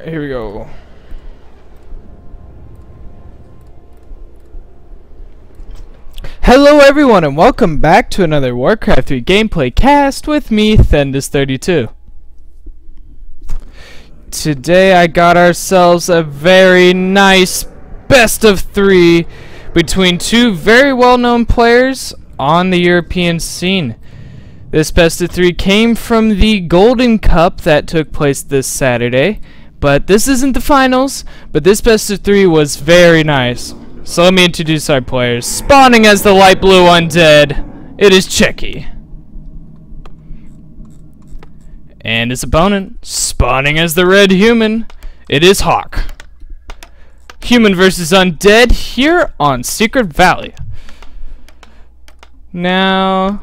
Alright, here we go. Hello everyone and welcome back to another Warcraft 3 gameplay cast with me, Thendis32. Today I got ourselves a very nice best of 3 between two very well-known players on the European scene. This best of 3 came from the Golden Cup that took place this Saturday, but this isn't the finals, but this best of 3 was very nice. So let me introduce our players. Spawning as the light blue undead, it is Cechi. And his opponent, spawning as the red human, it is Hawk. Human versus undead here on Secret Valley. Now,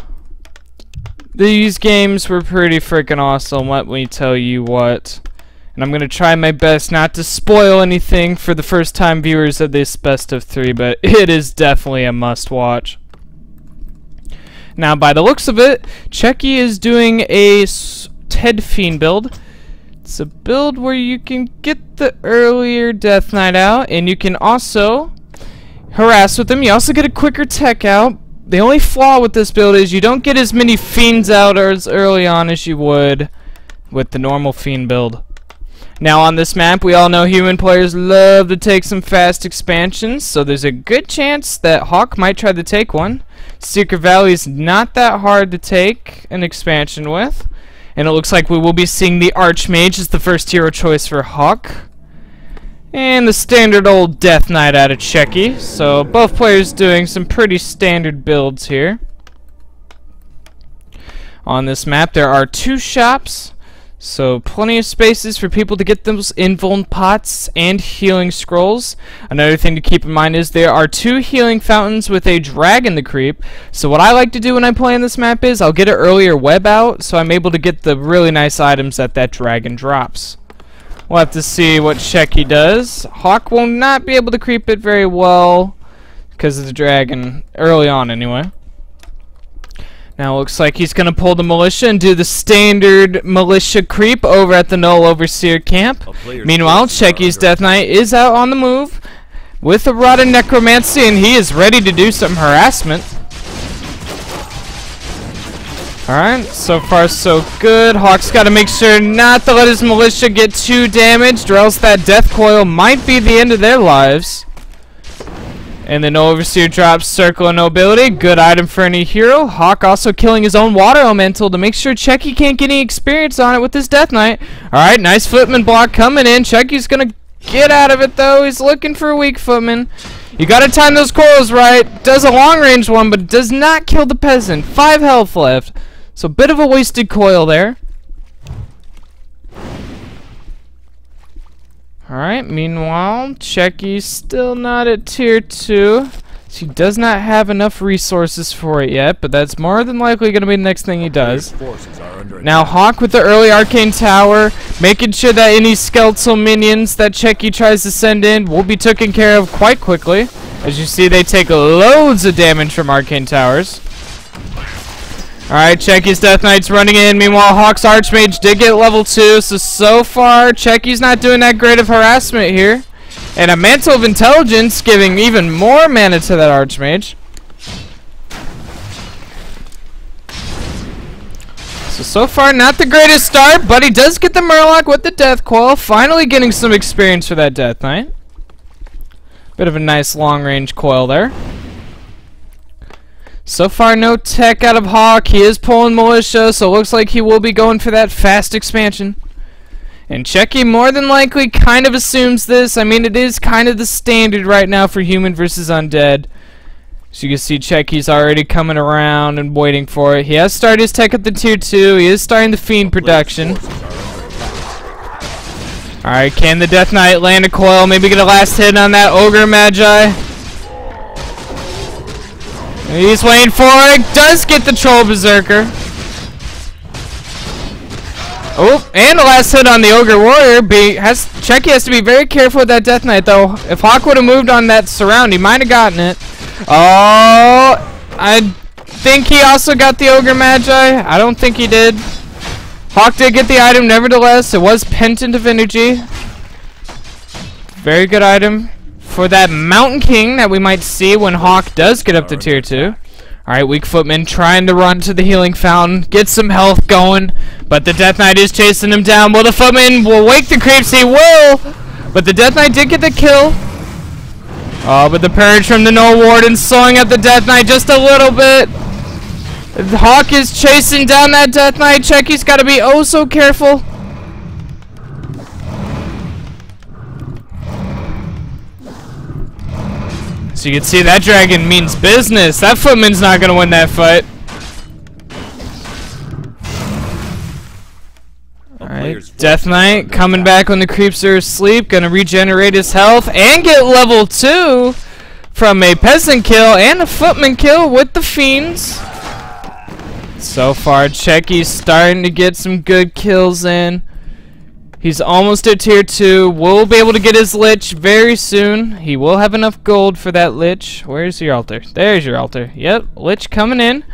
these games were pretty freaking awesome, let me tell you what. And I'm going to try my best not to spoil anything for the first time viewers of this best of 3, but it is definitely a must watch. Now, by the looks of it, Cechi is doing a Ted Fiend build. It's a build where you can get the earlier Death Knight out, and you can also harass with them. You also get a quicker tech out. The only flaw with this build is you don't get as many fiends out as early on as you would with the normal fiend build. Now on this map, we all know human players love to take some fast expansions, so there's a good chance that Hawk might try to take one. Secret Valley is not that hard to take an expansion with, and it looks like we will be seeing the Archmage as the first hero choice for Hawk. And the standard old Death Knight out of Cechi, so both players doing some pretty standard builds here. On this map, there are 2 shops. So plenty of spaces for people to get those invuln pots and healing scrolls. Another thing to keep in mind is there are 2 healing fountains with a dragon to creep. So what I like to do when I play on this map is I'll get an earlier web out so I'm able to get the really nice items that dragon drops. We'll have to see what Cechi does. Hawk will not be able to creep it very well because of the dragon early on anyway. Now it looks like he's going to pull the militia and do the standard militia creep over at the Null Overseer camp. Meanwhile, Cechi's Death Knight is out on the move with a Rod of Necromancy, and he is ready to do some harassment. Alright, so far so good. Hawk's got to make sure not to let his militia get too damaged, or else that Death Coil might be the end of their lives. And then Overseer drops Circle of Nobility. Good item for any hero. Hawk also killing his own Water Elemental to make sure Cechi can't get any experience on it with his Death Knight. Alright, nice footman block coming in. Chechi's going to get out of it though. He's looking for a weak footman. You got to time those coils right. Does a long range one, but it does not kill the peasant. 5 health left. So a bit of a wasted coil there. Alright, meanwhile, Cechi's still not at tier 2. She does not have enough resources for it yet, but that's more than likely going to be the next thing he does. Now Hawk with the early Arcane Tower, making sure that any skeletal minions that Cechi tries to send in will be taken care of quite quickly. As you see, they take loads of damage from Arcane Towers. Alright, Cechi's Death Knight's running in. Meanwhile, Hawk's Archmage did get level 2. So far, Cechi's not doing that great of harassment here. And a Mantle of Intelligence giving even more mana to that Archmage. So far, not the greatest start, but he does get the Murloc with the Death Coil. Finally getting some experience for that Death Knight. Bit of a nice long-range coil there. So far, no tech out of Hawk. He is pulling militia, so it looks like he will be going for that fast expansion. And Cechi more than likely kind of assumes this. I mean, it is kind of the standard right now for human versus undead. So you can see Cechi's already coming around and waiting for it. He has started his tech at the tier 2. He is starting the fiend production. Alright, can the Death Knight land a coil? Maybe get a last hit on that Ogre Magi. He's waiting for it. Does get the Troll Berserker. Oh, and the last hit on the Ogre Warrior. Cechi has to be very careful with that Death Knight, though. If Hawk would have moved on that surround, he might have gotten it. Oh, I think he also got the Ogre Magi. I don't think he did. Hawk did get the item, nevertheless. It was Pendant of Energy. Very good item for that Mountain King that we might see when Hawk does get up to tier 2. Alright, Weak Footman trying to run to the healing fountain, get some health going, but the Death Knight is chasing him down. Will the Footman will wake the creeps? He will! But the Death Knight did get the kill. Oh, but the Purge from the Null Warden slowing up the Death Knight just a little bit. Hawk is chasing down that Death Knight. Cechi's got to be oh so careful. So you can see that dragon means business. That Footman's not going to win that fight. Alright, Death Knight coming back when the creeps are asleep. Going to regenerate his health and get level 2 from a peasant kill and a Footman kill with the fiends. So far, Cechi's starting to get some good kills in. He's almost at tier 2. We'll be able to get his Lich very soon. He will have enough gold for that Lich. Where's your altar? There's your altar. Yep, Lich coming in.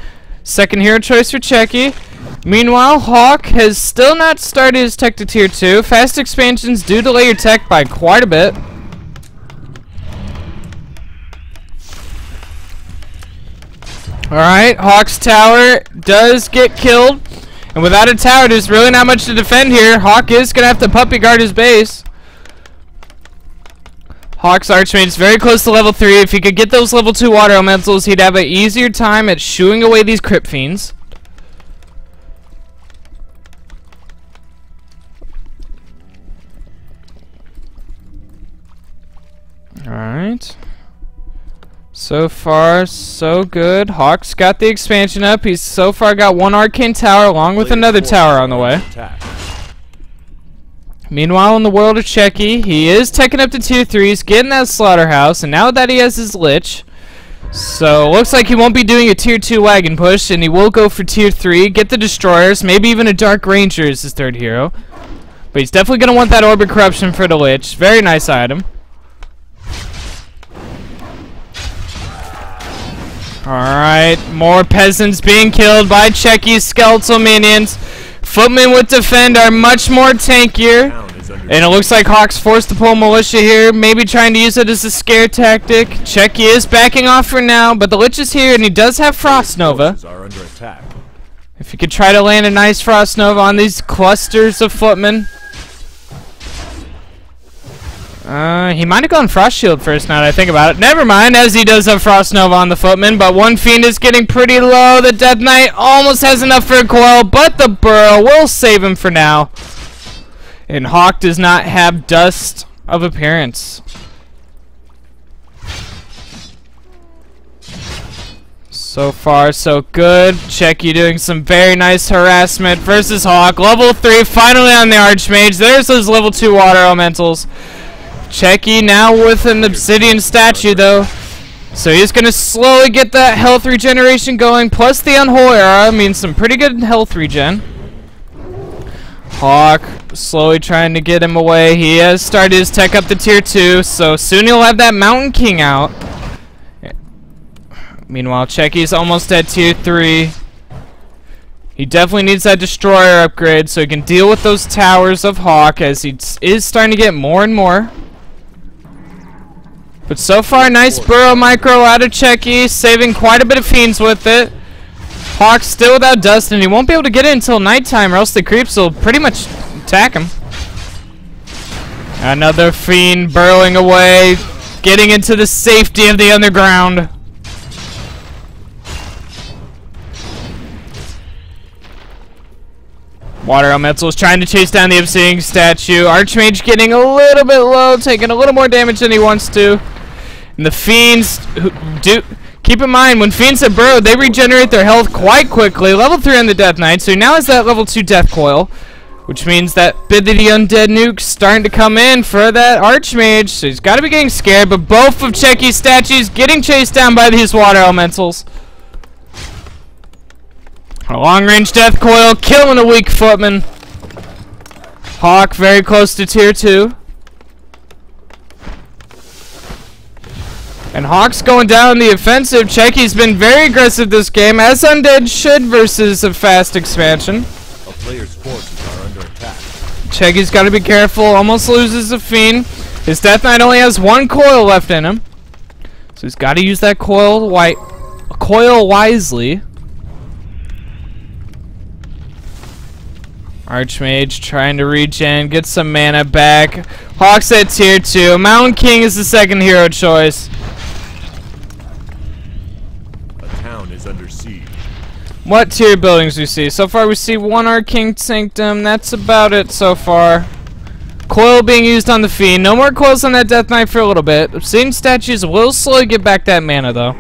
Second hero choice for Cechi. Meanwhile, Hawk has still not started his tech to tier 2. Fast expansions do delay your tech by quite a bit. Alright, Hawk's tower does get killed. And without a tower, there's really not much to defend here. Hawk is going to have to puppy guard his base. Hawk's Archmage's very close to level 3. If he could get those level 2 water elementals, he'd have an easier time at shooing away these crypt fiends. Alright. So far, so good. Hawk's got the expansion up. He's so far got one arcane tower along with another tower on the way. Meanwhile, in the world of Cechi, he is taking up to tier 3. He's getting that slaughterhouse, and now that he has his Lich, so looks like he won't be doing a tier 2 wagon push, and he will go for tier 3, get the destroyers, maybe even a Dark Ranger as his third hero. But he's definitely going to want that Orbit Corruption for the Lich. Very nice item. Alright, more peasants being killed by Cechi's skeletal minions. Footmen with defend are much more tankier. And it looks like Hawk's forced to pull militia here, maybe trying to use it as a scare tactic. Cechi is backing off for now, but the Lich is here and he does have Frost Nova. If he could try to land a nice Frost Nova on these clusters of footmen. He might have gone Frost Shield first now that I think about it. Never mind, as he does have Frost Nova on the footman, but one fiend is getting pretty low. The Death Knight almost has enough for a coil, but the Burrow will save him for now. And Hawk does not have Dust of Appearance. So far, so good. Cechi doing some very nice harassment versus Hawk. Level 3, finally on the Archmage. There's those level 2 water elementals. Cechi now with an obsidian statue though, so he's gonna slowly get that health regeneration going, plus the Unholy Aura means some pretty good health regen. Hawk slowly trying to get him away. He has started his tech up to tier 2, so soon he'll have that Mountain King out. Meanwhile, Cechi's almost at tier 3. He definitely needs that destroyer upgrade so he can deal with those towers of Hawk as he is starting to get more and more. But so far, nice burrow micro out of Cechi, saving quite a bit of fiends with it. Hawk's still without dust, and he won't be able to get it until nighttime, or else the creeps will pretty much attack him. Another fiend burrowing away, getting into the safety of the underground. Water Elemental is trying to chase down the Obsidian statue. Archmage getting a little bit low, taking a little more damage than he wants to. And the fiends keep in mind, when fiends have burrowed, they regenerate their health quite quickly. Level 3 on the Death Knight, so he now has that level 2 Death Coil, which means that bit of the undead nuke's starting to come in for that Archmage. So he's got to be getting scared, but both of Cechi's statues getting chased down by these water elementals. A long-range Death Coil killing a weak footman. Hawk very close to tier 2. And Hawk's going down the offensive. Cechi's been very aggressive this game, as Undead should versus a fast expansion. A player's forces are under attack. Cechi's got to be careful. Almost loses a fiend. His Death Knight only has 1 coil left in him. So he's got to use that coil wisely. Archmage trying to regen, get some mana back. Hawk's at tier 2. Mountain King is the second hero choice. A town is under siege. What tier buildings we see? So far we see 1 Arcane Sanctum. That's about it so far. Coil being used on the Fiend. No more coils on that Death Knight for a little bit. Obsidian statues will slowly get back that mana though.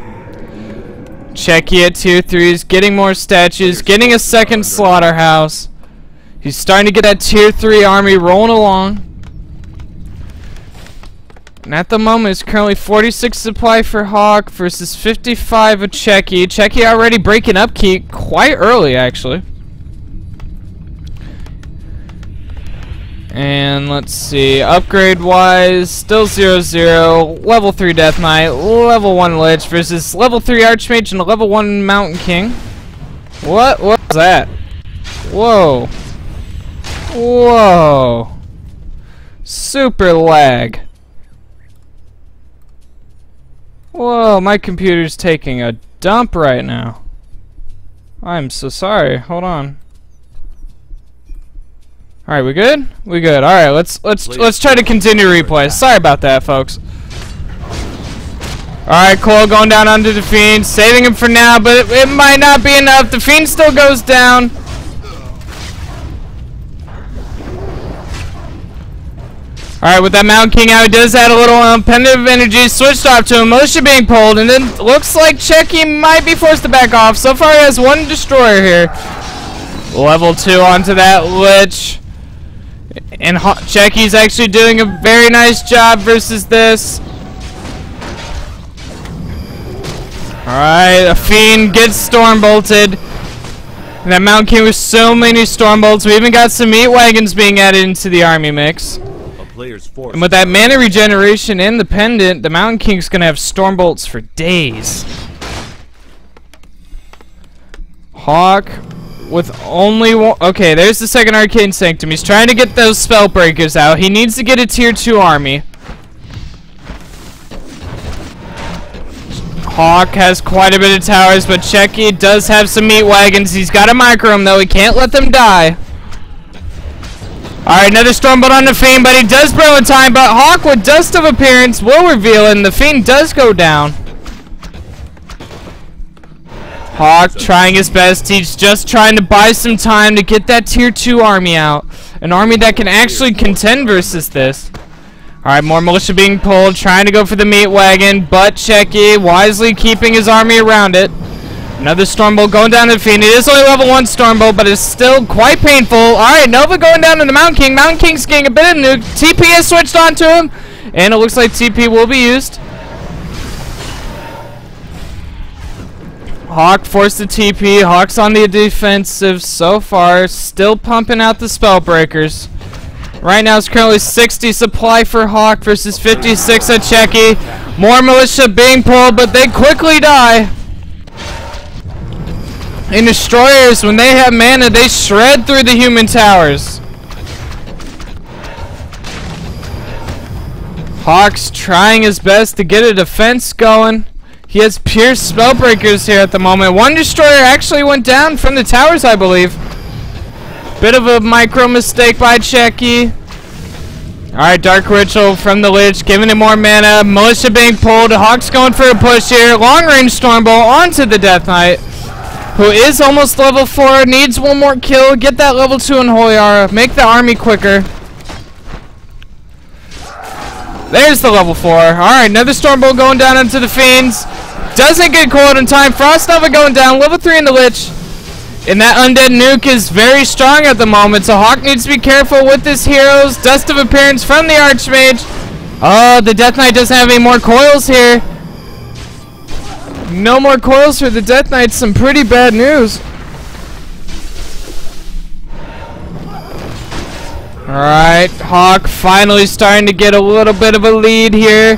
Cechi at tier 3s, getting more statues, getting a second slaughterhouse. He's starting to get that tier 3 army rolling along. And at the moment, it's currently 46 supply for Hawk versus 55 of Cechi. Cechi already breaking upkeep quite early, actually. And let's see, upgrade-wise, still 0-0. Level 3 Death Knight, level 1 Lich versus level 3 Archmage and a level 1 Mountain King. What was that? Whoa. Whoa. Super lag. Whoa, my computer's taking a dump right now. I'm so sorry. Hold on. Alright, we good? We good. Alright, let's try to continue replay. Sorry about that, folks. Alright, Cole going down under the Fiend, saving him for now, but it might not be enough. The Fiend still goes down. Alright, with that Mountain King out, he does add a little pendant of energy, switched off to him, militia being pulled, and then looks like Cechi might be forced to back off. So far he has 1 destroyer here. Level 2 onto that Lich. And Cechi's actually doing a very nice job versus this. Alright, a Fiend gets storm bolted. And that Mountain King with so many storm bolts. We even got some meat wagons being added into the army mix. And with that mana regeneration and the pendant, the Mountain King's gonna have storm bolts for days. Hawk with only 1. Okay, there's the second Arcane Sanctum. He's trying to get those spell breakers out. He needs to get a tier 2 army. Hawk has quite a bit of towers, but Cechi does have some meat wagons. He's got to micro them though. He can't let them die. Alright, another Stormbolt on the Fiend, but he does burn in time. But Hawk with Dust of Appearance will reveal, and the Fiend does go down. Hawk trying his best. He's just trying to buy some time to get that tier 2 army out. An army that can actually contend versus this. Alright, more militia being pulled, trying to go for the meat wagon, but Cechi wisely keeping his army around it. Another Stormbolt going down to the Fiend. It is only level 1 Stormbolt, but it's still quite painful. Alright, Nova going down to the Mountain King. Mountain King's getting a bit of nuke. TP has switched onto him, and it looks like TP will be used. Hawk forced the TP. Hawk's on the defensive so far, still pumping out the spell breakers. Right now it's currently 60 supply for Hawk versus 56 at Cechi. More militia being pulled, but they quickly die. And destroyers, when they have mana, they shred through the human towers. Hawk's trying his best to get a defense going. He has pure spellbreakers here at the moment. 1 destroyer actually went down from the towers, I believe. Bit of a micro mistake by Cechi. Alright, Dark Ritual from the Lich, giving him more mana. Militia being pulled. Hawk's going for a push here. Long range Stormbolt onto the Death Knight, who is almost level 4, needs 1 more kill, get that level 2 in Holy Aura, make the army quicker. There's the level 4. Alright, another Stormbolt going down into the Fiends. Doesn't get coiled in time. Frost Nova going down, level 3 in the Lich. And that Undead Nuke is very strong at the moment, so Hawk needs to be careful with his heroes. Dust of Appearance from the Archmage. Oh, the Death Knight doesn't have any more coils here. No more coils for the Death Knight. Some pretty bad news. Alright, Hawk finally starting to get a little bit of a lead here.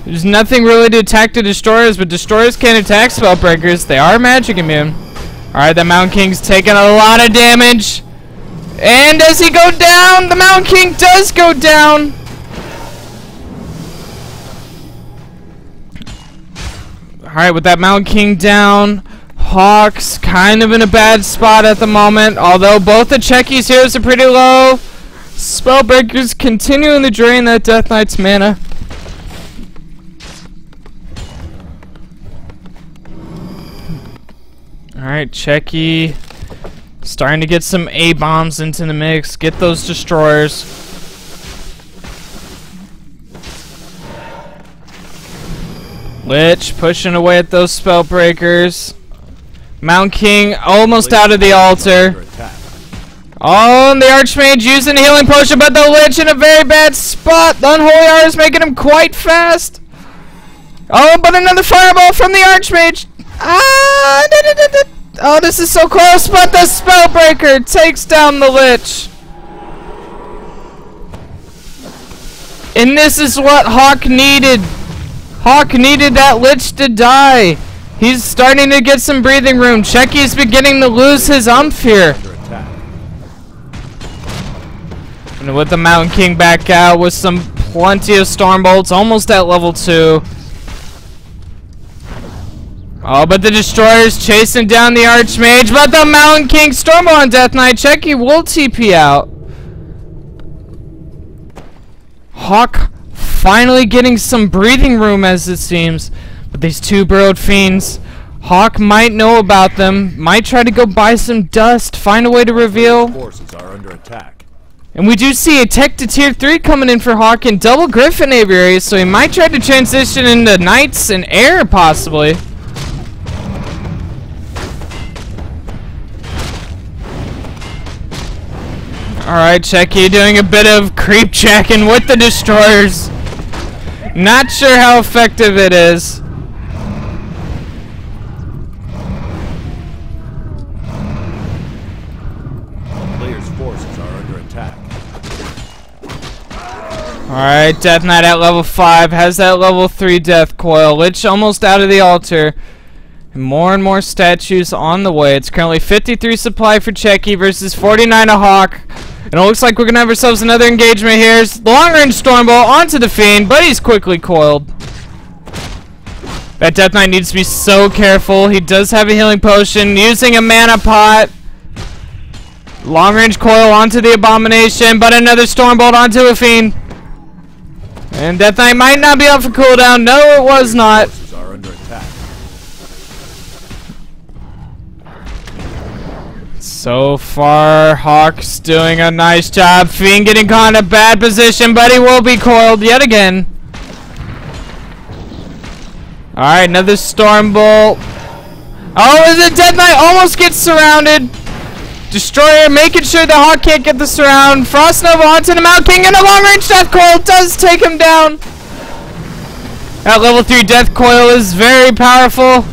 There's nothing really to attack the destroyers, but destroyers can't attack spellbreakers. They are magic immune. Alright, the Mountain King's taking a lot of damage. And does he go down? The Mountain King does go down. Alright, with that Mountain King down, Hawk's kind of in a bad spot at the moment. Although both the Cechi's heroes are pretty low. Spellbreaker's continuing to drain that Death Knight's mana. Alright, Cechi starting to get some A-bombs into the mix. Get those destroyers. Lich pushing away at those Spellbreakers. Mountain King almost out of the altar. Oh, and the Archmage using a healing potion, but the Lich in a very bad spot. The Unholy Art is making him quite fast. Oh, but another fireball from the Archmage. Ah! Oh, this is so close, but the Spellbreaker takes down the Lich. And this is what Hawk needed. Hawk needed that Lich to die. He's starting to get some breathing room. Cechi's beginning to lose his umph here. And with the Mountain King back out with some plenty of Stormbolts, almost at level 2. Oh, but the Destroyer's chasing down the Archmage, but the Mountain King Stormbolt on Death Knight. Cechi will TP out. Hawk finally getting some breathing room as it seems. But these two burrowed fiends, Hawk might know about them, might try to go buy some dust, find a way to reveal. Forces are under attack. And we do see a tech to tier 3 coming in for Hawk in double Griffin aviary, so he might try to transition into Knights and Air possibly. Alright, Cechi doing a bit of creep checking with the Destroyers. Not sure how effective it is. Player's forces are under attack. Alright, Death Knight at level 5 has that level 3 Death Coil. Lich almost out of the altar. And more statues on the way. It's currently 53 supply for Cechi versus 49 of Hawk. And it looks like we're going to have ourselves another engagement here. Long-range Stormbolt onto the Fiend, but he's quickly coiled. That Death Knight needs to be so careful. He does have a healing potion, using a mana pot. Long-range coil onto the Abomination, but another Stormbolt onto a Fiend. And Death Knight might not be up for cooldown. No, it was not. Forces are under attack. So far, Hawk's doing a nice job. Fiend getting caught in a bad position, but he will be coiled yet again. Alright, another Stormbolt. Oh, the Death Knight almost gets surrounded. Destroyer making sure the Hawk can't get the surround. Frost Nova onto the Mountain King, and a long-range Death Coil does take him down. That level 3 Death Coil is very powerful.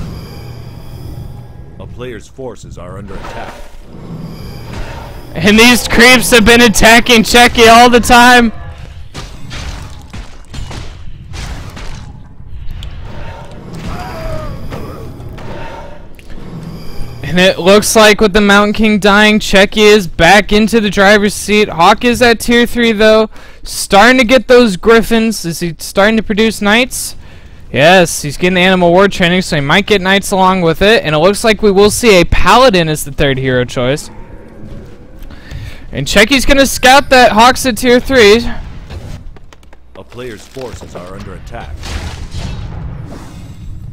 A player's forces are under attack. And these creeps have been attacking Cechi all the time. And it looks like with the Mountain King dying, Cechi is back into the driver's seat. Hawk is at tier 3 though. Starting to get those Griffins. Is he starting to produce Knights? Yes, he's getting the Animal Ward training, so he might get Knights along with it. And it looks like we will see a Paladin as the third hero choice. And Cechi's gonna scout that Hawk's at tier 3. A player's forces are under attack.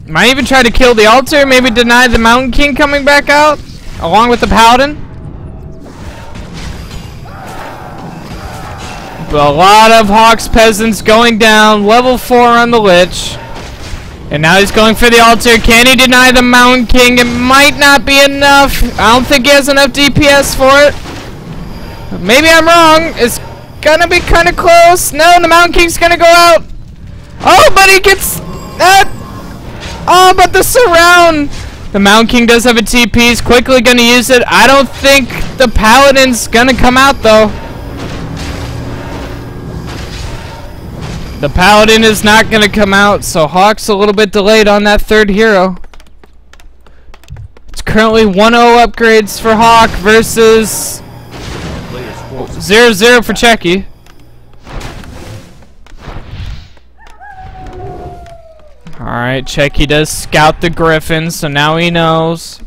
Might even try to kill the altar, maybe deny the Mountain King coming back out, along with the Paladin. But a lot of Hawk's peasants going down, level 4 on the Lich. And now he's going for the altar. Can he deny the Mountain King? It might not be enough. I don't think he has enough DPS for it. Maybe I'm wrong. It's gonna be kind of close. No, the Mountain King's gonna go out. Oh, but he gets that. Oh, but the surround. The Mountain King does have a TP. He's quickly gonna use it. I don't think the Paladin's gonna come out though. The Paladin is not gonna come out, so Hawk's a little bit delayed on that third hero. It's currently 1-0 upgrades for Hawk versus 0-0 for Cechi. Alright, Cechi does scout the Griffin, so now he knows.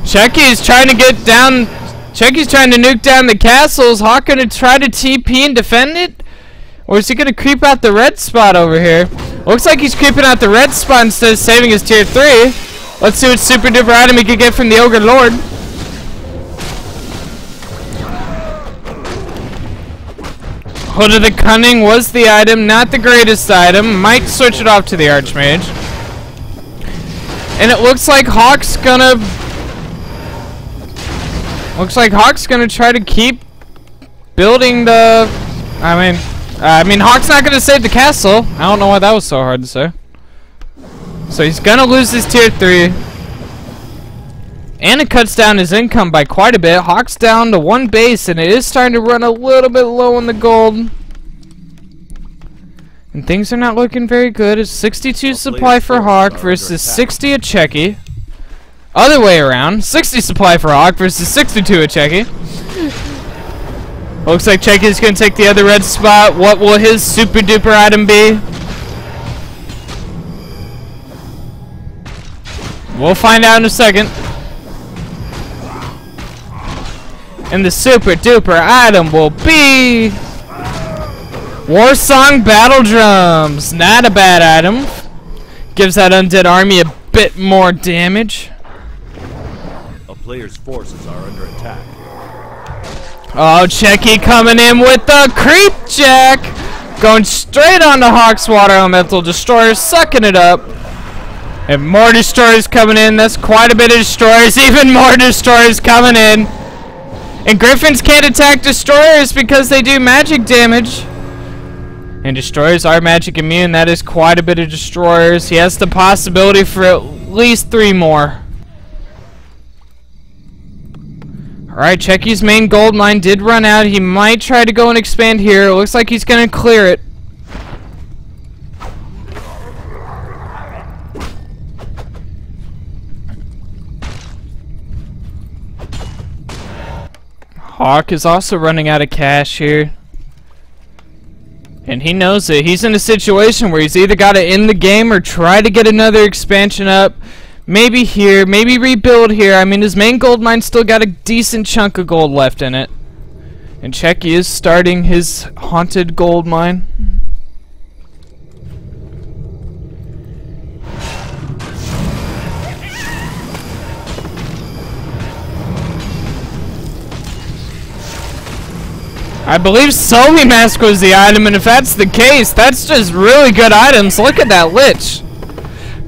Cechi's trying to get down. Cechi's trying to nuke down the castle. Is Hawk gonna try to TP and defend it? Or is he gonna creep out the red spot over here? Looks like he's creeping out the red spot instead of saving his tier 3. Let's see what super duper item he could get from the Ogre Lord. Hood of the Cunning was the item, not the greatest item. Might switch it off to the Archmage. And it looks like Hawk's gonna try to keep building the. I mean, Hawk's not gonna save the castle. I don't know why that was so hard to say. So he's gonna lose his tier 3. And it cuts down his income by quite a bit. Hawk's down to 1 base, and it is starting to run a little bit low on the gold. And things are not looking very good. It's 62 supply for Hawk versus 60 at Cechi. Other way around. 60 supply for Hawk versus 62 at Cechi. Looks like Cechi's gonna take the other red spot. What will his super duper item be? We'll find out in a second. And the super duper item will be Warsong Battle Drums. Not a bad item. Gives that undead army a bit more damage. A player's forces are under attack. Oh, Cechi coming in with the creep jack. Going straight on the Hawk's Water Elemental Destroyer, sucking it up. And more destroyers coming in. That's quite a bit of destroyers. Even more destroyers coming in. And Griffins can't attack destroyers because they do magic damage. And destroyers are magic immune. That is quite a bit of destroyers. He has the possibility for at least 3 more. Alright, Cechi's main gold mine did run out. He might try to go and expand here. It looks like he's going to clear it. Hawk is also running out of cash here. And he knows it. He's in a situation where he's either got to end the game or try to get another expansion up. Maybe here, maybe rebuild here. I mean, his main gold mine still got a decent chunk of gold left in it. And Cechi is starting his haunted gold mine. I believe Somi Mask was the item, and if that's the case, that's just really good items. Look at that Lich.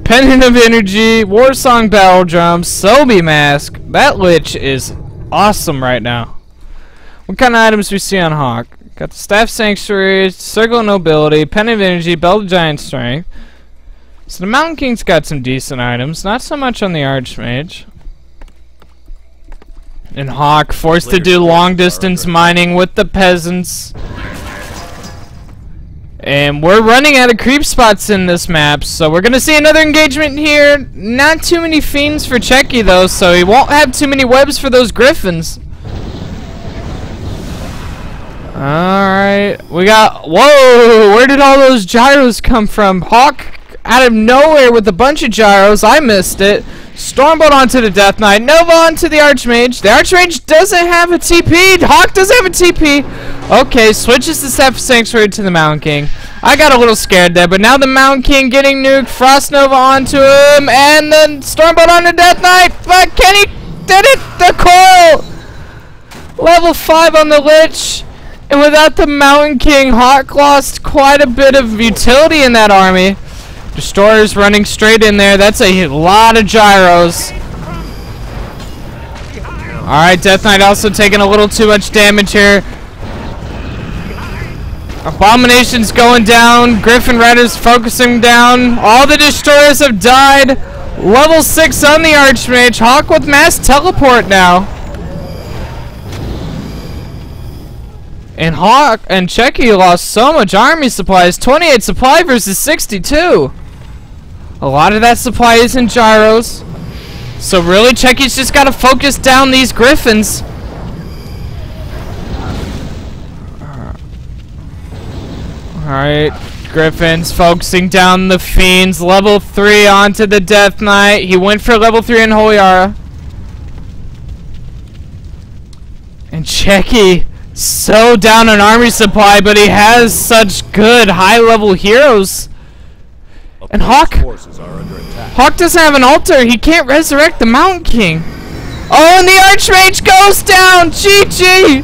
Pendant of Energy, Warsong Battle Drums, Somi Mask. That Lich is awesome right now. What kind of items do we see on Hawk? Got the Staff Sanctuary, Circle of Nobility, Pendant of Energy, Belt of Giant Strength. So the Mountain King's got some decent items. Not so much on the Archmage. And Hawk forced to do long distance mining with the peasants. And we're running out of creep spots in this map, so we're gonna see another engagement here. Not too many fiends for Cechi though, so he won't have too many webs for those griffins. Alright, we got, whoa, where did all those gyros come from? Hawk out of nowhere with a bunch of gyros. I missed it. Stormbolt onto the Death Knight. Nova onto the Archmage. The Archmage doesn't have a TP. Hawk doesn't have a TP. Okay, switches the Staff Sanctuary to the Mountain King. I got a little scared there, but now the Mountain King getting nuked. Frost Nova onto him, and then Stormbolt on the Death Knight. But Kenny did it. The coil. Level 5 on the Lich. And without the Mountain King, Hawk lost quite a bit of utility in that army. Destroyers running straight in there. That's a lot of gyros. Alright, Death Knight also taking a little too much damage here. Abomination's going down. Griffin Riders focusing down. All the destroyers have died. Level 6 on the Archmage. Hawk with mass teleport now. And Hawk and Cechi lost so much army supplies. 28 supply versus 62. A lot of that supply is in gyros. So really, Cechi's just got to focus down these griffins. Alright. Griffin's focusing down the fiends. Level 3 onto the Death Knight. He went for level 3 in Holy Aura. And Cechi, so down on army supply, but he has such good high-level heroes. And Hawk doesn't have an altar. He can't resurrect the Mountain King. Oh, and the Archmage goes down. GG.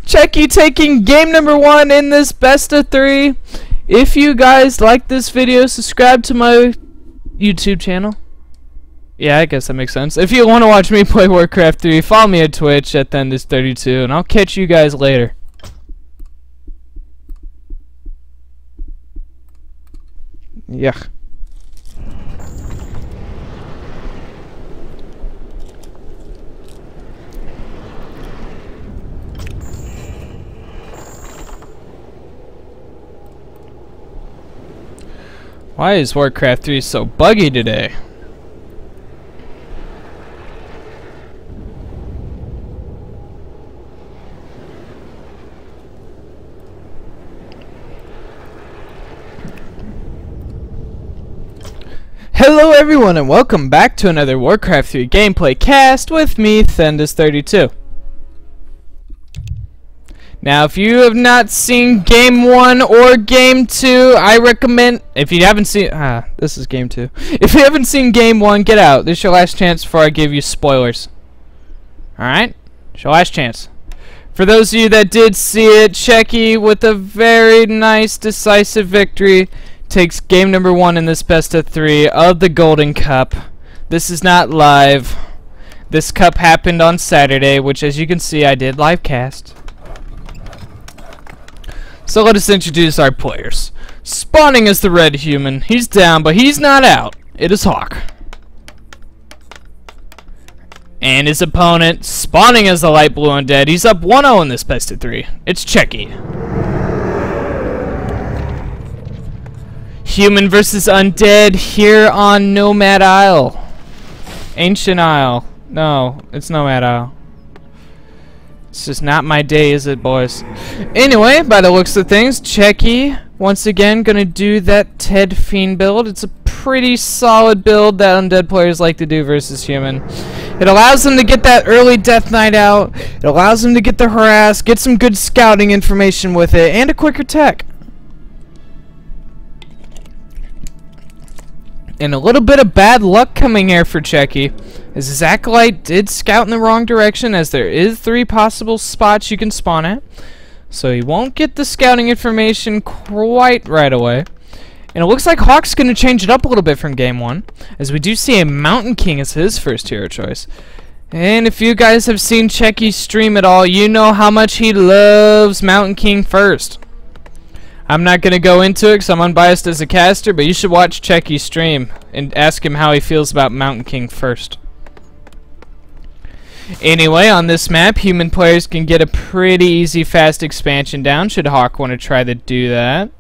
Cechi taking game number 1 in this best of 3. If you guys like this video, subscribe to my YouTube channel. Yeah, I guess that makes sense. If you want to watch me play Warcraft 3, follow me at Twitch at ThenDis32, and I'll catch you guys later. Yeah. Why is Warcraft 3 so buggy today? Hello everyone and welcome back to another Warcraft 3 gameplay cast with me, ThenDis32. Now if you have not seen Game 1 or Game 2, I recommend, if you haven't seen, this is Game 2. If you haven't seen Game 1, get out. This is your last chance before I give you spoilers. Alright? It's your last chance. For those of you that did see it, Cechi with a very nice decisive victory takes game number 1 in this best of 3 of the Golden Cup. This is not live. This cup happened on Saturday, which as you can see I did live cast. So let us introduce our players. Spawning as the red human. He's down, but he's not out. It is Hawk. And his opponent, spawning as the light blue undead. He's up 1-0 in this best of 3. It's Cechi. Human versus undead here on Nomad Isle. Ancient Isle. No, it's Nomad Isle. It's just not my day, is it, boys? Anyway, by the looks of things, Cechi once again gonna do that Ted Fiend build. It's a pretty solid build that undead players like to do versus human. It allows them to get that early Death Knight out. It allows them to get the harass, get some good scouting information with it, and a quicker tech. And a little bit of bad luck coming here for Cechi, as his Acolyte did scout in the wrong direction, as there is 3 possible spots you can spawn at. So he won't get the scouting information quite right away. And it looks like Hawk's going to change it up a little bit from game 1, as we do see a Mountain King as his first hero choice. And if you guys have seen Cechi stream at all, you know how much he loves Mountain King first. I'm not going to go into it because I'm unbiased as a caster, but you should watch Cechi stream and ask him how he feels about Mountain King first. Anyway, on this map, human players can get a pretty easy, fast expansion down, should Hawk want to try to do that.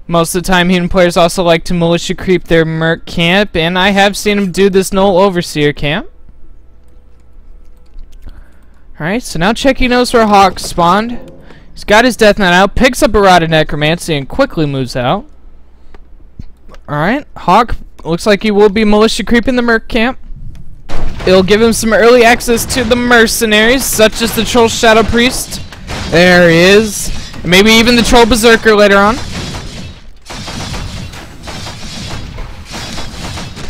Most of the time, human players also like to militia creep their merc camp, and I have seen him do this null overseer camp. Alright, so now Cechi knows where Hawk spawned. He's got his Death Knight out, picks up a Rod of Necromancy, and quickly moves out. Alright, Hawk looks like he will be militia creeping the merc camp. It'll give him some early access to the mercenaries, such as the Troll Shadow Priest. There he is. And maybe even the Troll Berserker later on.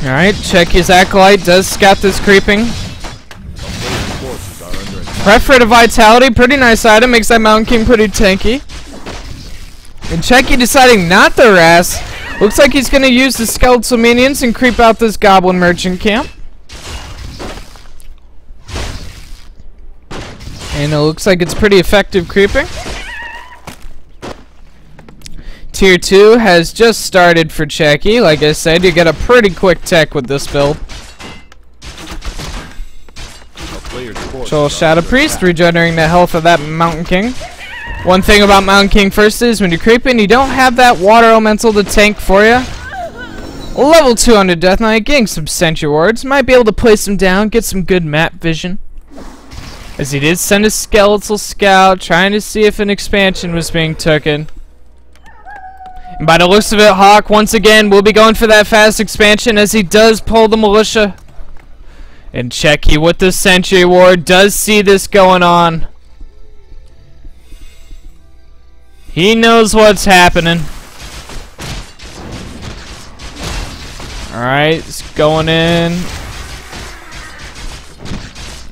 Alright, Cechi's Acolyte does scout this creeping. Prefer to Vitality, pretty nice item, makes that Mountain King pretty tanky. And Cechi deciding not to harass. Looks like he's going to use the skeletal minions and creep out this Goblin Merchant camp. And it looks like it's pretty effective creeping. Tier 2 has just started for Cechi. Like I said, you get a pretty quick tech with this build. Troll Shadow Priest, regenerating the health of that Mountain King. One thing about Mountain King first is when you're creeping, you don't have that water elemental to tank for you. Level 200 Death Knight, getting some Sentry Wards. Might be able to place him down, get some good map vision. As he did send a skeletal scout, trying to see if an expansion was being taken. And by the looks of it, Hawk, once again, will be going for that fast expansion as he does pull the militia. And Cechi with the Sentry Ward does see this going on. He knows what's happening. Alright, it's going in.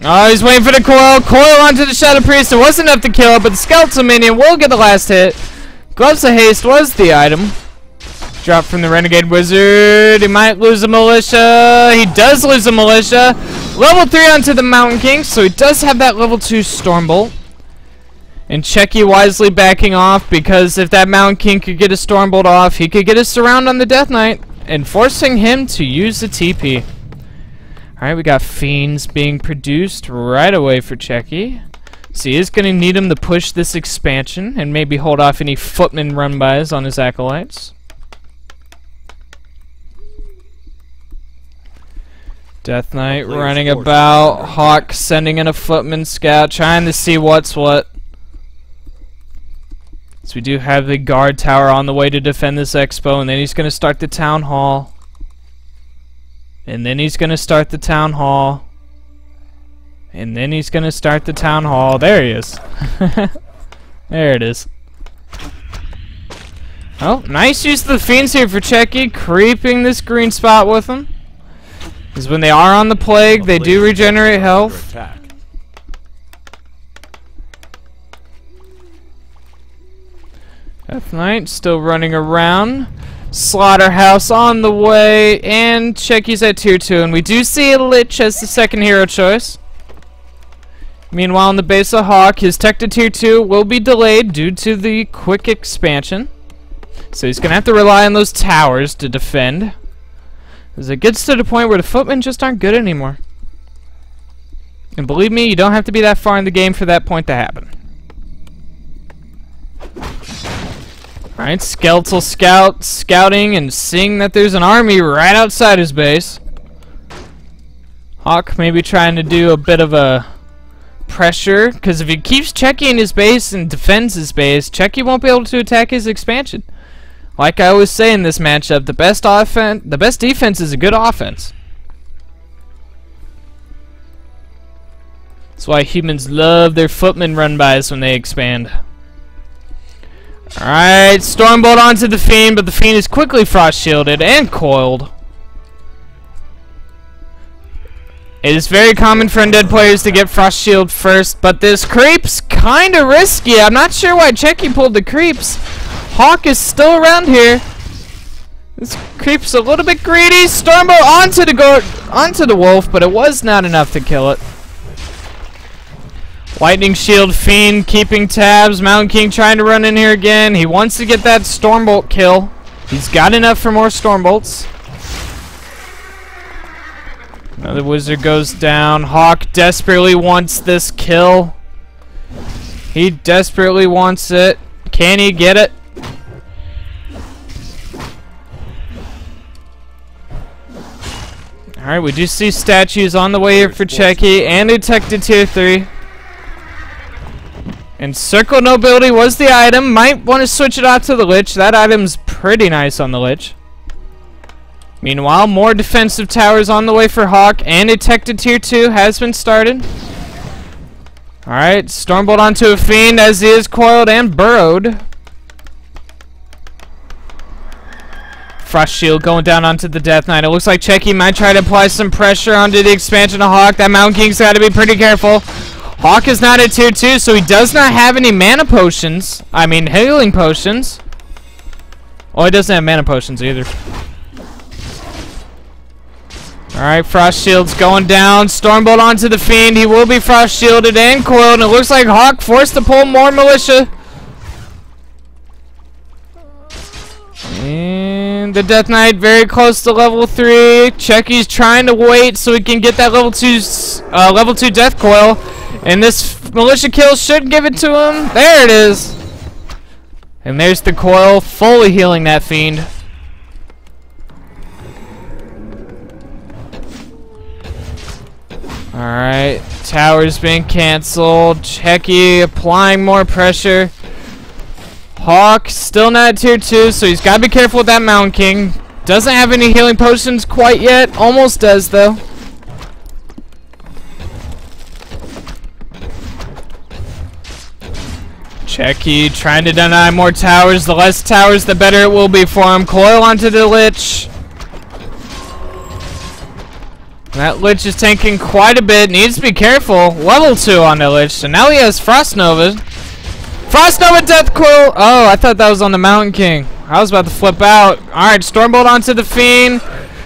Oh, he's waiting for the coil. Coil onto the Shadow Priest. It wasn't enough to kill it, but the Skeletal Minion will get the last hit. Gloves of Haste was the item. Drop from the Renegade Wizard. He might lose a Militia. He does lose a Militia. Level 3 onto the Mountain King, so he does have that level 2 Stormbolt. And Cechi wisely backing off, because if that Mountain King could get a Stormbolt off, he could get a surround on the Death Knight, and forcing him to use the TP. Alright, we got Fiends being produced right away for Cechi. So he is going to need him to push this expansion and maybe hold off any footman run-bys on his Acolytes. Death Knight running about. Hawk sending in a footman scout, trying to see what's what. So we do have the guard tower on the way to defend this expo, and then he's going to start the town hall. And then he's going to start the town hall. And then he's going to start the town hall. There he is. There it is. Oh, nice use of the Fiends here for Cechi, creeping this green spot with him. Because when they are on the plague, they do regenerate health. Death Knight still running around. Slaughterhouse on the way, and Cechi's at tier 2, and we do see a Lich as the second hero choice. Meanwhile, on the base of Hawk, his tech to tier 2 will be delayed due to the quick expansion. So he's going to have to rely on those towers to defend. As it gets to the point where the footmen just aren't good anymore. And believe me, you don't have to be that far in the game for that point to happen. Alright, Skeletal Scout scouting and seeing that there's an army right outside his base. Hawk maybe trying to do a bit of a pressure, because if he keeps Cechi in his base and defends his base, Cechi won't be able to attack his expansion. Like I always say in this matchup, the best defense is a good offense. That's why humans love their footmen run-bys when they expand. Alright, Stormbolt onto the Fiend, but the Fiend is quickly frost shielded and coiled. It is very common for undead players to get frost shield first, but this creep's kinda risky. I'm not sure why Cechi pulled the creeps. Hawk is still around here. This creep's a little bit greedy. Stormbolt onto the wolf, but it was not enough to kill it. Lightning Shield Fiend keeping tabs. Mountain King trying to run in here again. He wants to get that Stormbolt kill. He's got enough for more Stormbolts. Another wizard goes down. Hawk desperately wants this kill. He desperately wants it. Can he get it? Alright, we do see statues on the way here for Cechi and a tech to tier 3. And Circle Nobility was the item. Might want to switch it out to the Lich. That item's pretty nice on the Lich. Meanwhile, more defensive towers on the way for Hawk, and a tech to tier 2 has been started. Alright, Stormbolt onto a Fiend as he is coiled and burrowed. Frost Shield going down onto the Death Knight. It looks like Cechi might try to apply some pressure onto the expansion of Hawk. That Mountain King's got to be pretty careful. Hawk is not at tier 2, so he does not have any mana potions. I mean, healing potions. Oh, he doesn't have mana potions either. Alright, Frost Shield's going down. Stormbolt onto the Fiend. He will be Frost Shielded and coiled, and it looks like Hawk forced to pull more Militia. And the Death Knight very close to level 3. Cechi's trying to wait so he can get that level 2 Death Coil. And this Militia kill should give it to him. There it is. And there's the coil, fully healing that Fiend. Alright, towers being cancelled. Cechi applying more pressure. Hawk still not at tier 2, so he's got to be careful with that Mountain King. Doesn't have any healing potions quite yet. Almost does, though. Cechi trying to deny more towers. The less towers, the better it will be for him. Coil onto the Lich. That Lich is tanking quite a bit. Needs to be careful. Level 2 on the Lich. So now he has Frost Nova. Frost Nova Death Coil. Oh, I thought that was on the Mountain King. I was about to flip out. Alright, Stormbolt onto the Fiend.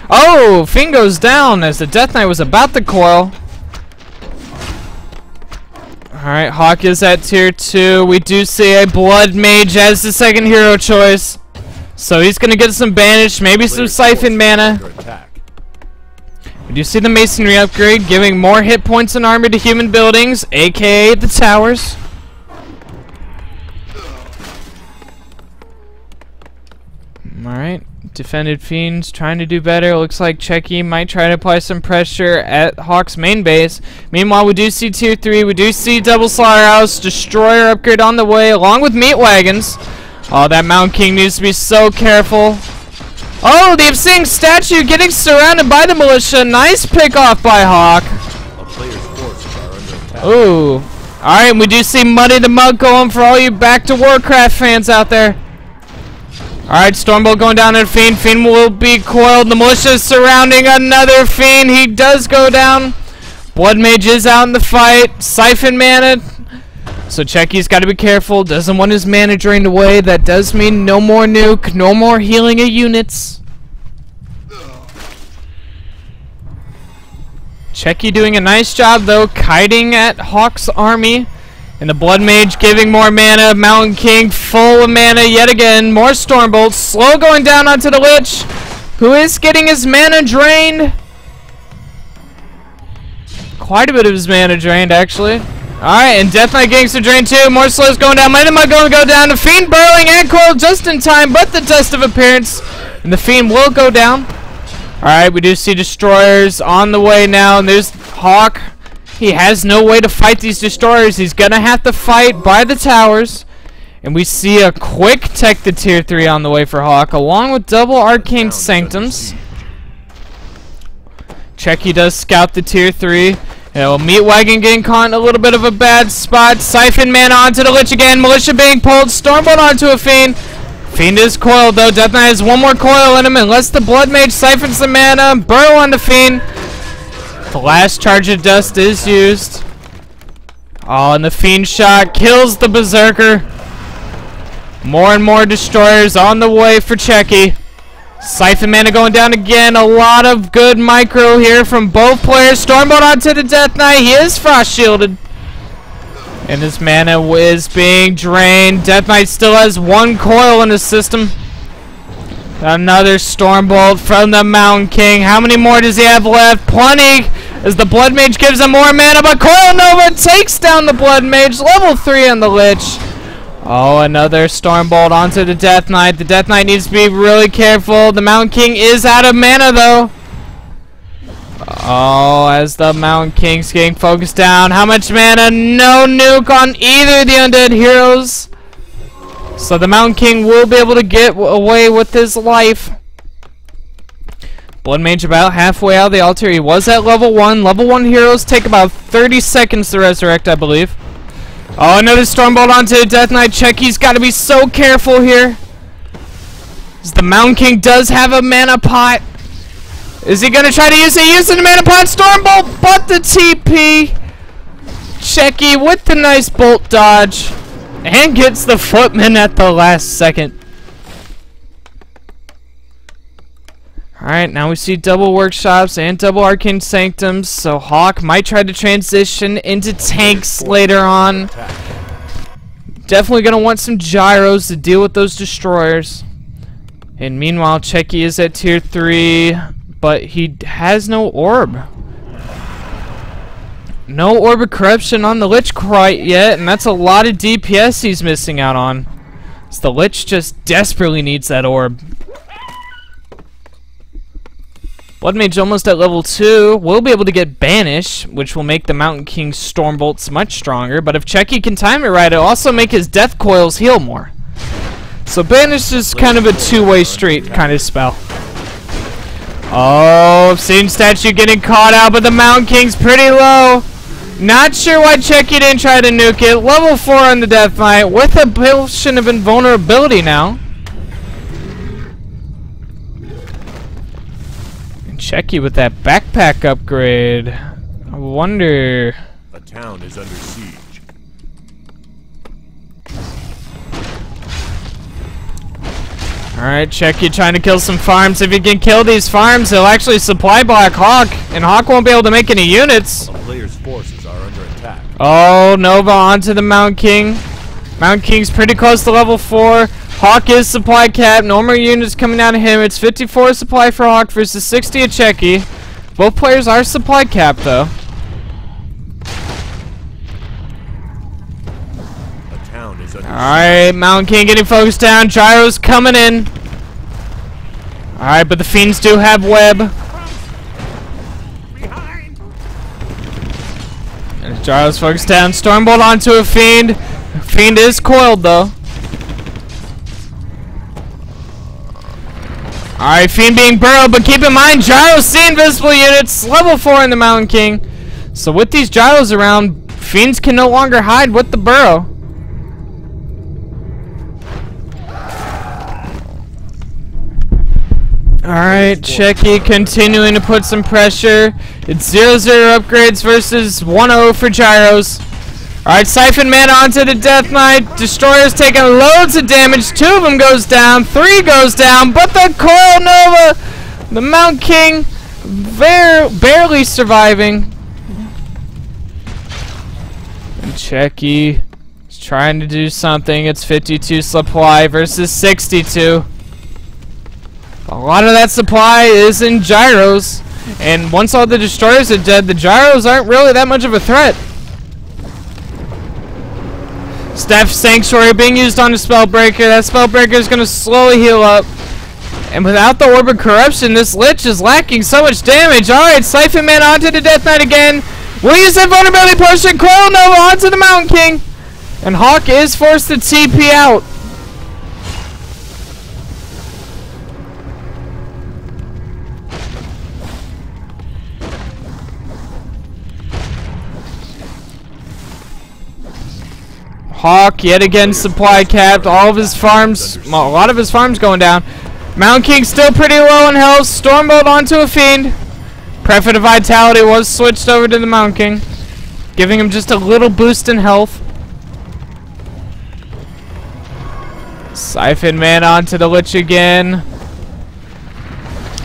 Oh, Fiend goes down as the Death Knight was about to coil. Alright, Hawk is at tier 2. We do see a Blood Mage as the second hero choice. So he's going to get some Banish, maybe some Siphon Mana. We do see the Masonry upgrade, giving more hit points and armor to human buildings, aka the towers. Alright, defended Fiends trying to do better. Looks like Cechi might try to apply some pressure at Hawk's main base. Meanwhile, we do see tier 3. We do see double Slaughterhouse, Destroyer upgrade on the way, along with Meat Wagons. Oh, that Mountain King needs to be so careful. Oh, the Obsidian statue getting surrounded by the militia. Nice pick off by Hawk. A player's forces are under attack. Ooh. Alright, we do see Muddy the Mug going for all you Back to Warcraft fans out there. Alright, Stormbolt going down to Fiend. Fiend will be coiled. The militia is surrounding another Fiend. He does go down. Blood Mage is out in the fight. Siphon Mana. So Cechi's got to be careful. Doesn't want his mana drained away. That does mean no more nuke. No more healing of units. Cechi doing a nice job, though, kiting at Hawk's army. And the Blood Mage giving more mana. Mountain King full of mana yet again. More Stormbolts. Slow going down onto the Lich, who is getting his mana drained. Quite a bit of his mana drained, actually. Alright, and Death Knight getting some drain too. More slows going down. Might going to go down. The Fiend burrowing and coil just in time, but the Test of Appearance. And the Fiend will go down. Alright, we do see Destroyers on the way now. And there's Hawk. He has no way to fight these Destroyers. He's going to have to fight by the towers. And we see a quick tech to tier 3 on the way for Hawk, along with double Arcane Sanctums. Cechi does scout the tier 3. Meat Wagon getting caught in a little bit of a bad spot. Siphon Mana onto the Lich again. Militia being pulled. Stormbolt onto a Fiend. Fiend is coiled, though. Death Knight has one more coil in him unless the Blood Mage siphons the mana. Burrow on the Fiend. The last charge of dust is used. Oh, and the Fiend shot kills the Berserker. More and more Destroyers on the way for Cechi. Siphon Mana going down again. A lot of good micro here from both players. Stormbolt onto the Death Knight. He is frost shielded. And his mana is being drained. Death Knight still has one coil in his system. Another Stormbolt from the Mountain King. How many more does he have left? Plenty, as the Blood Mage gives him more mana. But Coil Nova takes down the Blood Mage. Level 3 on the Lich. Oh, another Stormbolt onto the Death Knight. The Death Knight needs to be really careful. The Mountain King is out of mana, though. Oh, as the Mountain King's getting focused down. How much mana? No nuke on either of the undead heroes. So the Mountain King will be able to get away with his life. Blood Mage about halfway out of the altar. He was at level 1. Level 1 heroes take about 30 seconds to resurrect, I believe. Oh, another Stormbolt onto the Death Knight. Cechi's got to be so careful here. As the Mountain King does have a mana pot. Is he going to try to use it? Using the mana pot. Stormbolt, but the TP. Cechi with the nice bolt dodge. And gets the Footman at the last second. Alright, now we see double Workshops and double Arcane Sanctums, so Hawk might try to transition into tanks later on. Definitely going to want some gyros to deal with those Destroyers. And meanwhile, Cechi is at tier 3, but he has no orb. No Orb of Corruption on the Lich quite yet, and that's a lot of DPS he's missing out on. So the Lich just desperately needs that orb. Blood Mage almost at level 2. We'll be able to get Banish, which will make the Mountain King's Storm Bolts much stronger. But if Cechi can time it right, it'll also make his Death Coils heal more. So Banish is kind of a two-way street kind of spell. Oh, Obsidian Statue getting caught out, but the Mountain King's pretty low. Not sure why Cechi didn't try to nuke it. Level 4 on the Death Knight with a potion of invulnerability now. And Cechi with that backpack upgrade. I wonder. A town is under siege. Alright, Cechi trying to kill some farms. If he can kill these farms, he'll actually supply Black Hawk, and Hawk won't be able to make any units. A player's forces are under attack. Oh, Nova onto the Mountain King. Mountain King's pretty close to level 4. Hawk is supply cap. No more units coming out of him. It's 54 supply for Hawk versus 60 of Cechi. Both players are supply cap though. Alright, Mountain King getting focused down. Gyro's coming in. Alright, but the Fiends do have web. And Gyro's focused down. Stormbolt onto a Fiend. Fiend is coiled though. Alright, Fiend being burrowed, but keep in mind, Gyro's see invisible units. Level 4 in the Mountain King. So with these Gyros around, Fiends can no longer hide with the burrow. Alright, Cechi continuing to put some pressure. It's 0-0 upgrades versus 1-0 for Gyros. Alright, Siphon Man onto the Death Knight. Destroyer's taking loads of damage. 2 of them goes down. 3 goes down. But the Coil Nova, the Mountain King, barely surviving. And Cechi is trying to do something. It's 52 supply versus 62. A lot of that supply is in Gyros, and once all the destroyers are dead, the Gyros aren't really that much of a threat. Staff Sanctuary being used on a Spellbreaker. That Spellbreaker is going to slowly heal up. And without the Orb of Corruption, this Lich is lacking so much damage. Alright, Siphon Man onto the Death Knight again. We'll use that Vulnerability Potion. Coil Nova onto the Mountain King. And Hawk is forced to TP out. Hawk yet again supply capped. All of his farms, well, a lot of his farms going down. Mountain King still pretty low in health. Stormbolt onto a Fiend. Prophet of Vitality was switched over to the Mountain King, giving him just a little boost in health. Siphon Man onto the Lich again.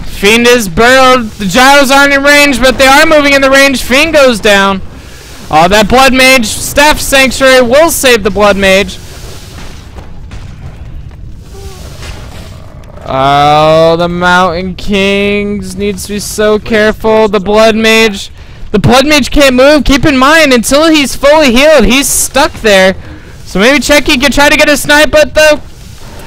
Fiend is burrowed. The Gyros aren't in range, but they are moving in the range. Fiend goes down. Oh, that Blood Mage, Staff Sanctuary will save the Blood Mage. Oh, the Mountain Kings needs to be so careful. The Blood Mage can't move. Keep in mind, until he's fully healed, he's stuck there. So maybe Cechi can try to get a snipe, but the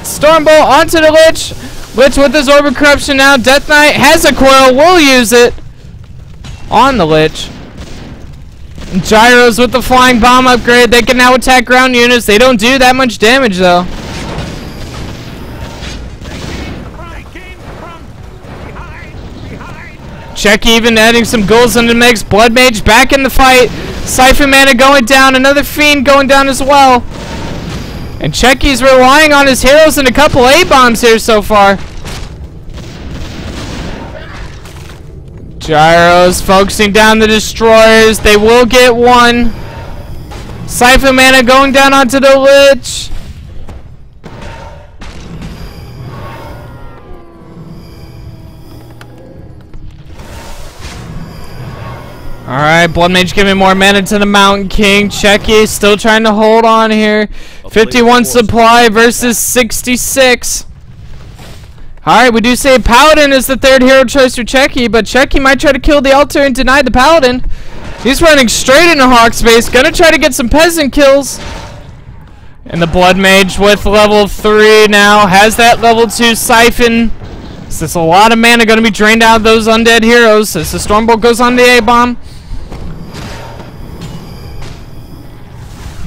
Stormbolt onto the Lich. Lich with his Orb of Corruption now. Death Knight has a coil, will use it on the Lich. Gyros with the Flying Bomb upgrade. They can now attack ground units. They don't do that much damage though. Cechi even adding some goals in the mix. Blood Mage back in the fight. Siphon Mana going down. Another Fiend going down as well. And Cechi's relying on his heroes and a couple A-bombs here so far. Gyros focusing down the destroyers. They will get one. Siphon Mana going down onto the Lich. Alright, Blood Mage giving more mana to the Mountain King. Cechi still trying to hold on here. 51 supply versus 66. Alright, we do say Paladin is the third hero choice for Cechi, but Cechi might try to kill the altar and deny the Paladin. He's running straight into Hawk space, gonna try to get some peasant kills. And the Blood Mage with level 3 now has that level 2 Siphon So there's a lot of mana going to be drained out of those undead heroes as the Stormbolt goes on the A-bomb.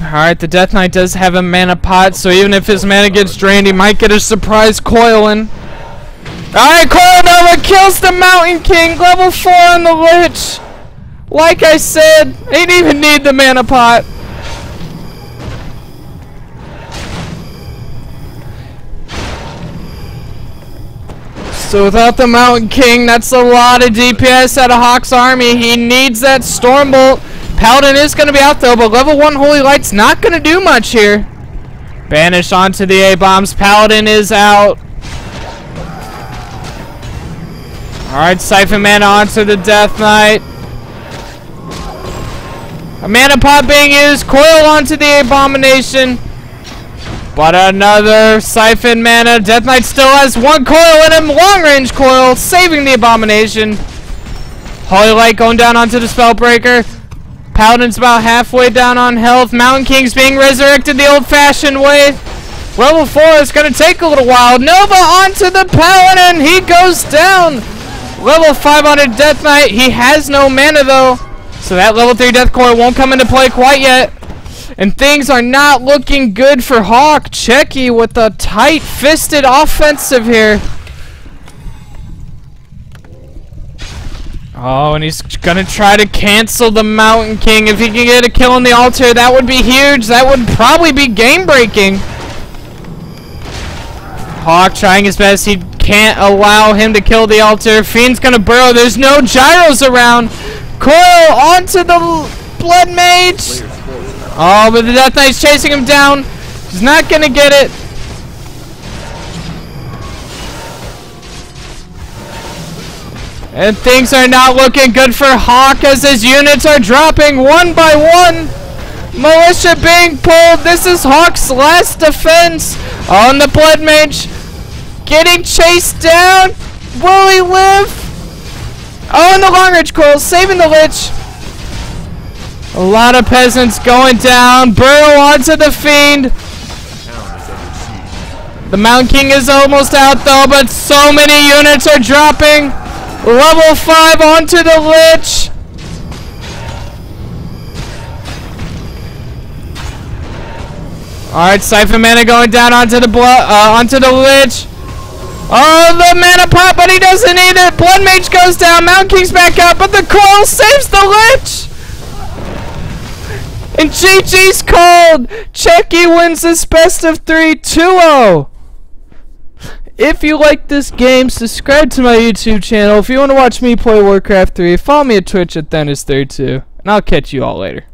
Alright, the Death Knight does have a mana pot, so even if his mana gets drained, he might get a surprise coil in. Alright, Coil Nova kills the Mountain King, level 4 on the Lich. Like I said, they didn't even need the mana pot. So without the Mountain King, that's a lot of DPS out of Hawk's army. He needs that Stormbolt. Paladin is going to be out though, but level 1 Holy Light's not going to do much here. Banish onto the A-bombs. Paladin is out. Alright, Siphon mana onto the Death Knight. A mana pot being used. Coil onto the Abomination. But another Siphon mana. Death Knight still has 1 coil in him. Long range coil, saving the Abomination. Holy Light going down onto the Spellbreaker. Paladin's about halfway down on health. Mountain King's being resurrected the old-fashioned way. Level 4 is going to take a little while. Nova onto the Paladin. He goes down. Level 5 on a Death Knight. He has no mana though. So that level 3 Death Coil won't come into play quite yet. And things are not looking good for Hawk. Cechi with a tight-fisted offensive here. Oh, and he's gonna try to cancel the Mountain King. If he can get a kill on the altar, that would be huge. That would probably be game-breaking. Hawk trying his best. He can't allow him to kill the altar. Fiend's gonna burrow. There's no gyros around. Coil onto the Blood Mage. Oh, but the Death Knight's chasing him down. He's not gonna get it. And things are not looking good for Hawk as his units are dropping one by one. Militia being pulled. This is Hawk's last defense. On the Blood Mage. Getting chased down. Will he live? Oh, and the Long Range Coil saving the Lich. A lot of peasants going down. Burrow onto the Fiend. The Mountain King is almost out though, but so many units are dropping. Level 5 onto the Lich. Alright, Siphon mana going down onto the Lich. Oh, the mana pot, but he doesn't need it. Blood Mage goes down. Mountain King's back up, but the coil saves the Lich. And GG's called. Cechi wins this best of 3 2-0. If you like this game, subscribe to my YouTube channel. If you want to watch me play Warcraft 3, follow me at Twitch at Dennis32. And I'll catch you all later.